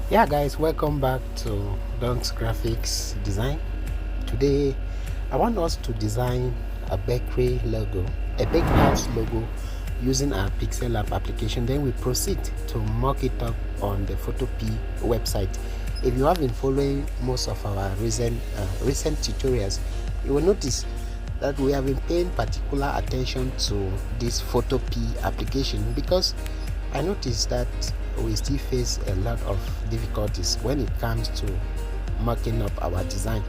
Yeah guys, welcome back to Don's Graphics Design. Today I want us to design a bakery logo, a bakehouse logo using our Pixellab application. Then we proceed to mock it up on the Photopea website. If you have been following most of our recent tutorials, you will notice that we have been paying particular attention to this Photopea application because I noticed that we still face a lot of difficulties when it comes to mocking up our design.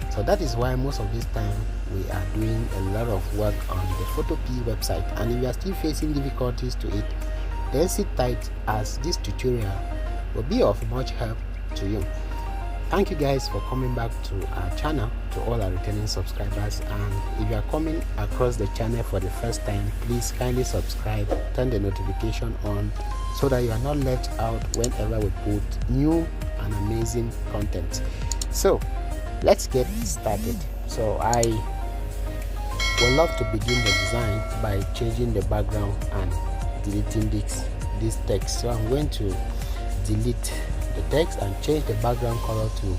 So that is why most of this time we are doing a lot of work on the Photopea website. And if you are still facing difficulties to it, then sit tight as this tutorial will be of much help to you. Thank you guys for coming back to our channel, to all our returning subscribers. And if you are coming across the channel for the first time, please kindly subscribe, turn the notification on so that you are not left out whenever we put new and amazing content. So let's get started. So I would love to begin the design by changing the background and deleting this text. So I'm going to delete the text and change the background color to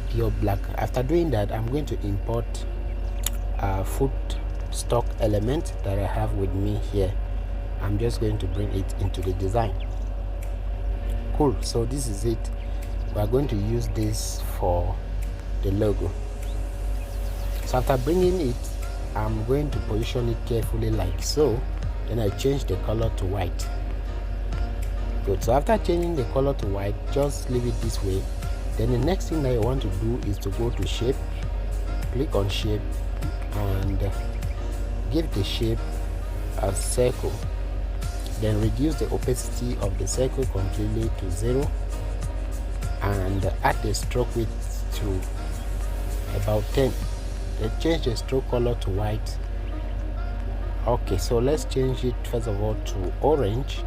pure black. After doing that, I'm going to import a foot stock element that I have with me here. I'm just going to bring it into the design. Cool, so this is it. We are going to use this for the logo. So after bringing it, I'm going to position it carefully like so. Then I change the color to white. Good. So after changing the color to white, just leave it this way. Then the next thing that you want to do is to go to shape, click on shape, and give the shape a circle. Then reduce the opacity of the circle completely to 0 and add the stroke width to about 10. Then change the stroke color to white. Okay, so let's change it first of all to orange.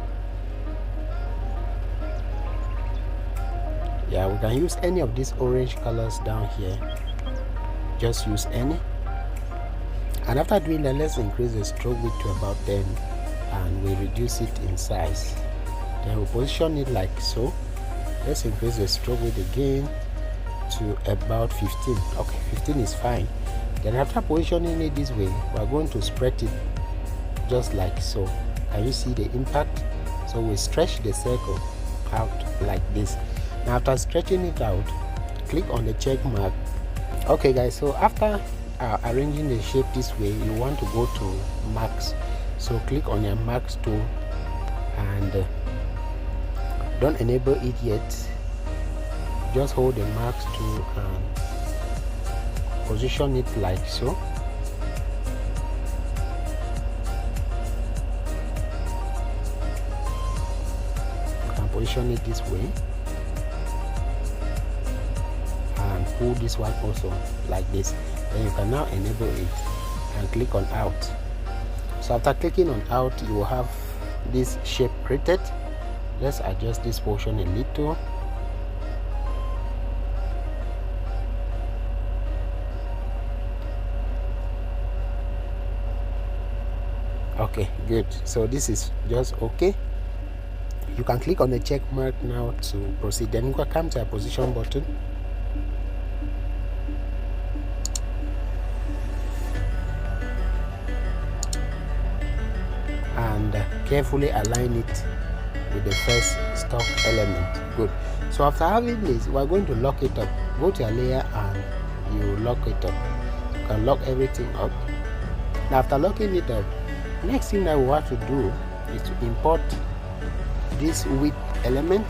Yeah, we can use any of these orange colors down here. Just use any. And after doing that, let's increase the stroke width to about 10 and we reduce it in size. Then we position it like so. Let's increase the stroke width again to about 15. Okay, 15 is fine. Then after positioning it this way, we're going to spread it just like so. Can you see the impact? So we stretch the circle out like this. Now after stretching it out, click on the check mark. Okay guys, so after arranging the shape this way, you want to go to marks. So click on your marks tool and don't enable it yet. Just hold the marks tool and position it like so. You can position it this way. Pull this one also like this. Then you can now enable it and click on out. So after clicking on out, you will have this shape created. Let's adjust this portion a little. Okay, good. So this is just okay. You can click on the check mark now to proceed. Then you can come to a position button. And carefully align it with the first stock element. Good. So after having this, we're going to lock it up. Go to your layer and you lock it up. You can lock everything up. Now after locking it up, next thing that we have to do is to import this width element.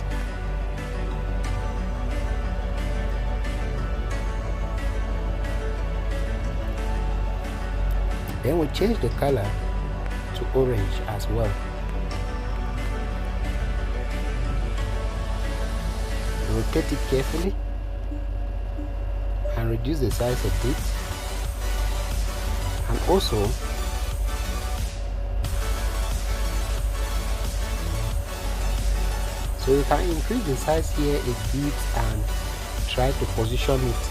Then we change the color to orange as well. Rotate it carefully and reduce the size of it. And also so you can increase the size here a bit and try to position it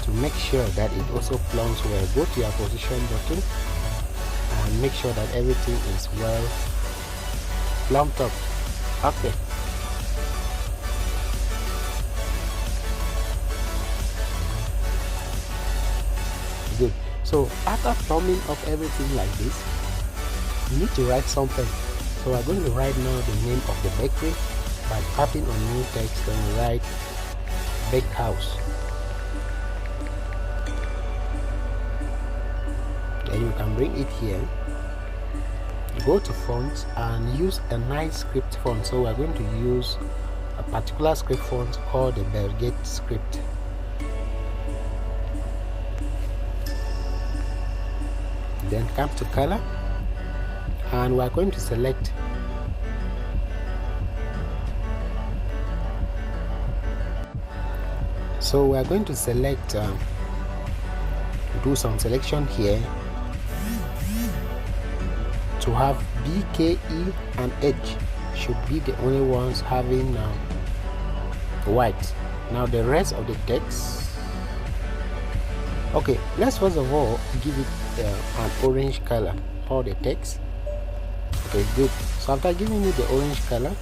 to make sure that it also plumps well. Go to your position button and make sure that everything is well plumped up. Okay, So after thumbing up everything like this, you need to write something. So we're going to write now the name of the bakery by tapping on new text. Then we write bakehouse. Then you can bring it here, go to font and use a nice script font. So we're going to use a particular script font called the Belgate script. Then come to color, and we're going to select do some selection here to have B, K, E and H should be the only ones having white. Now the rest of the text, okay, let's first of all give it an orange color, all the text. Okay, good. So after giving it the orange color,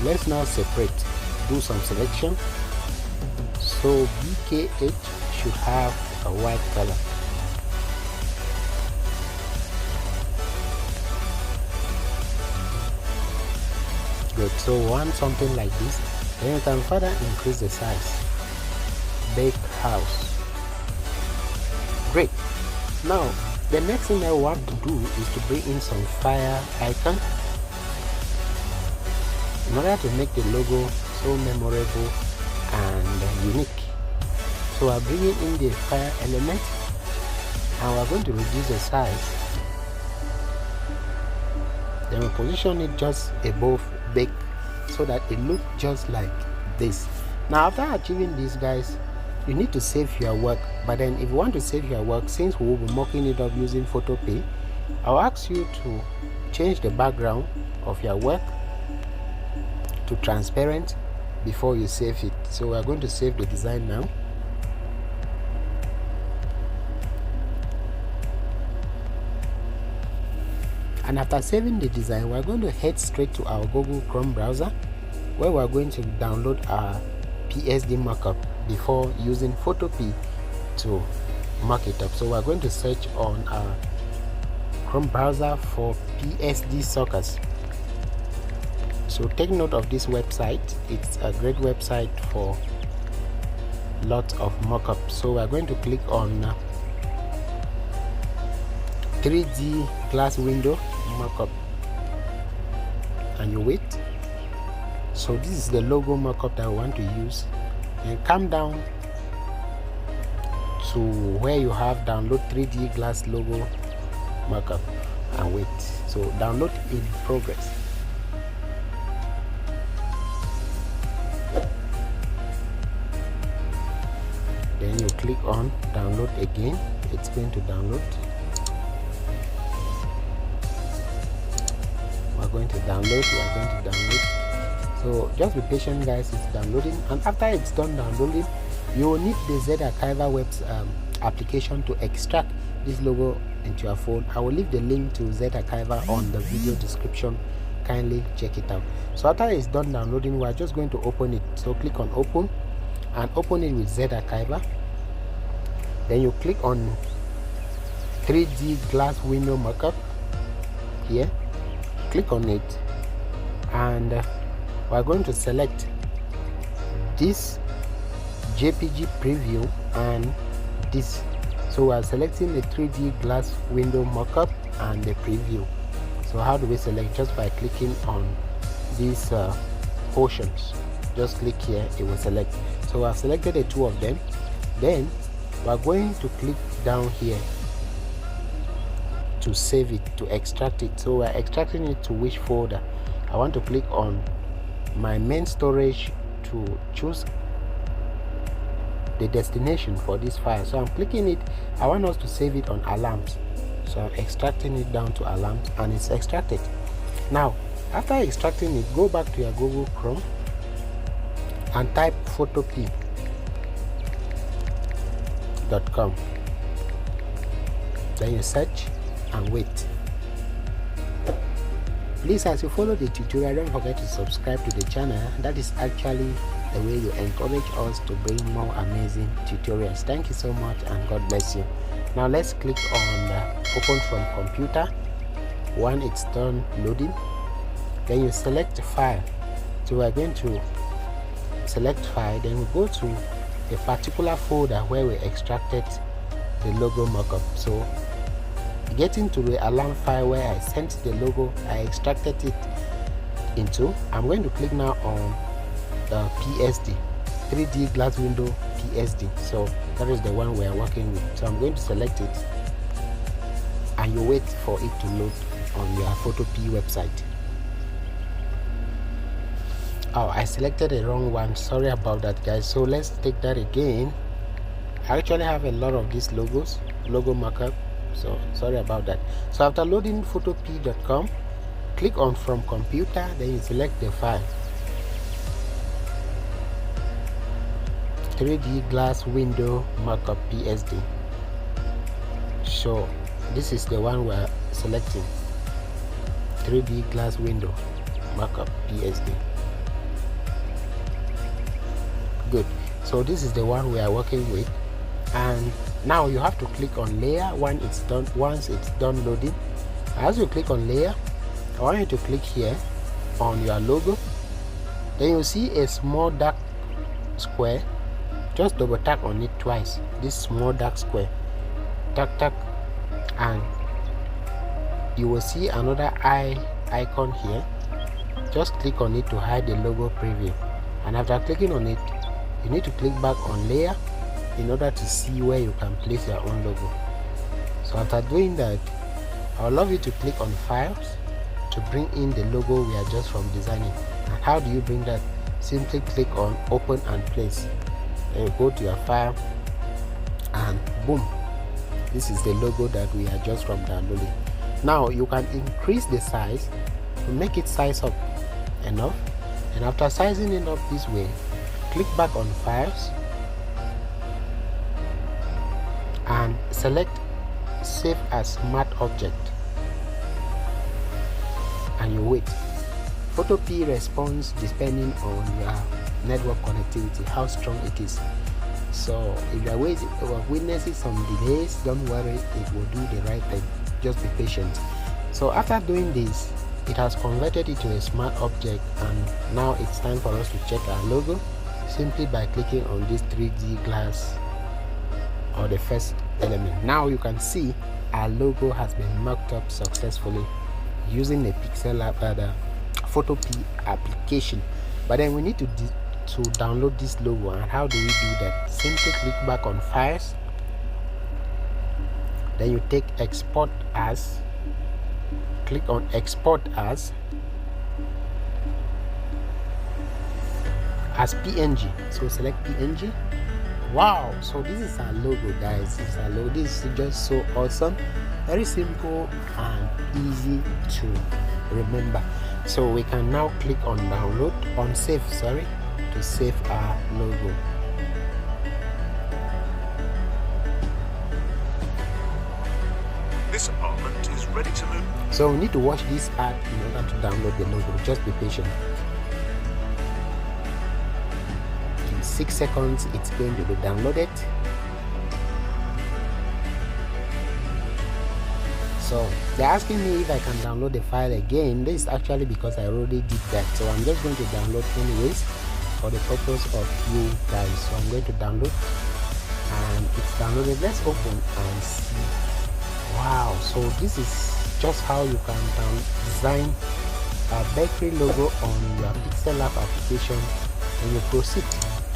let's now separate, do some selection. So BKH should have a white color. Good. So want something like this, then you can further increase the size. Bake house. Great. Now the next thing I want to do is to bring in some fire icon in order to make the logo so memorable and unique. So I'm bringing in the fire element, and we're going to reduce the size. Then we position it just above bake so that it looks just like this. Now after achieving this, guys, you need to save your work. But then if you want to save your work, since we will be mocking it up using Photopea, I'll ask you to change the background of your work to transparent before you save it. So we're going to save the design now. And after saving the design, we're going to head straight to our Google Chrome browser, where we're going to download our PSD mockup before using Photopea to mock it up. So we're going to search on our Chrome browser for PSD sockets. So take note of this website. It's a great website for lots of mockups. So we're going to click on 3D glass window mockup, and you wait. So this is the logo mockup that I want to use, and come down to where you have download 3D glass logo mockup and wait. So download in progress. Then you click on download again. It's going to download. We are going to download. So just be patient, guys. It's downloading, and after it's done downloading, you will need the Z Archiver web's application to extract this logo into your phone. I will leave the link to Z Archiver on the video description. Kindly check it out. So after it's done downloading, we are just going to open it. So click on open and open it with Z Archiver. Then you click on 3D glass window mockup here. Click on it, and we're going to select this JPG preview and this. So we're selecting the 3D glass window mockup and the preview. So how do we select? Just by clicking on these portions. Just click here, it will select. So I've selected the two of them. Then we're going to click down here to save it, to extract it. So we're extracting it to which folder? I want to click on my main storage to choose the destination for this file. So I'm clicking it. I want us to save it on alarms. So I'm extracting it down to alarms, and it's extracted. Now after extracting it, go back to your Google Chrome and type photopea.com. Then you search and wait. Please, as you follow the tutorial, don't forget to subscribe to the channel. That is actually the way you encourage us to bring more amazing tutorials. Thank you so much, and God bless you. Now let's click on open from computer. When it's done loading, then you select file. So we're going to select file, then we go to a particular folder where we extracted the logo mockup. So getting to the alarm file where I sent the logo, I extracted it into. I'm going to click now on the PSD, 3D glass window PSD. So that is the one we are working with. So I'm going to select it, and you wait for it to load on your Photopea website. Oh, I selected the wrong one. Sorry about that, guys. So let's take that again. I actually have a lot of these logo mockup, so sorry about that. So after loading photopea.com, click on from computer, then you select the file, 3D glass window mockup PSD. So this is the one we're selecting, 3D glass window mockup PSD. Good. So this is the one we are working with, and now you have to click on layer once it's done loading. As you click on layer, I want you to click here on your logo. Then you'll see a small dark square. Just double tap on it twice. This small dark square, tap, and you will see another eye icon here. Just click on it to hide the logo preview, and after clicking on it, you need to click back on layer in order to see where you can place your own logo. So after doing that, I would love you to click on files to bring in the logo we are just from designing. And how do you bring that? Simply click on open and place. Then you go to your file, and boom, this is the logo that we are just from downloading. Now you can increase the size to make it size up enough, and after sizing it up this way, click back on files and select save as smart object, and you wait. Photopea responds depending on your network connectivity, how strong it is. So if you are witnessing some delays, don't worry, it will do the right thing. Just be patient. So after doing this, it has converted it to a smart object, and now it's time for us to check our logo simply by clicking on this 3D glass or the first element. Now you can see our logo has been mocked up successfully using the Pixellab the Photopea application. But then we need to download this logo, and how do we do that? Simply click back on files, then you take export as, click on export as PNG. So select PNG. Wow, so this is our logo, guys. This is our logo. This is just so awesome, very simple and easy to remember. So we can now click on download, on save, sorry, to save our logo. This apartment is ready to move. So we need to watch this ad in order to download the logo. Just be patient. In 6 seconds, it's going to be downloaded. So they're asking me if I can download the file again. This is actually because I already did that. So I'm just going to download anyways for the purpose of you guys. So I'm going to download, and it's downloaded. Let's open and see. Wow, so this is just how you can design a bakery logo on your Pixellab application, and you proceed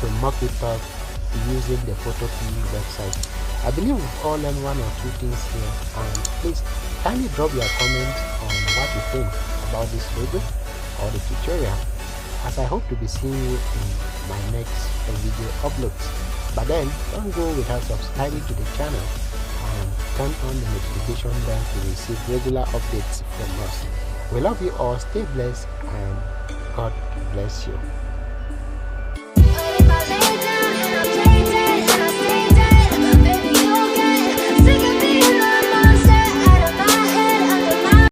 to mock it up using the Photopea website. I believe we've all learned one or two things here, and please kindly drop your comments on what you think about this logo or the tutorial, as I hope to be seeing you in my next video uploads. But then don't go without subscribing to the channel and turn on the notification bell to receive regular updates from us. We love you all, stay blessed, and God bless you.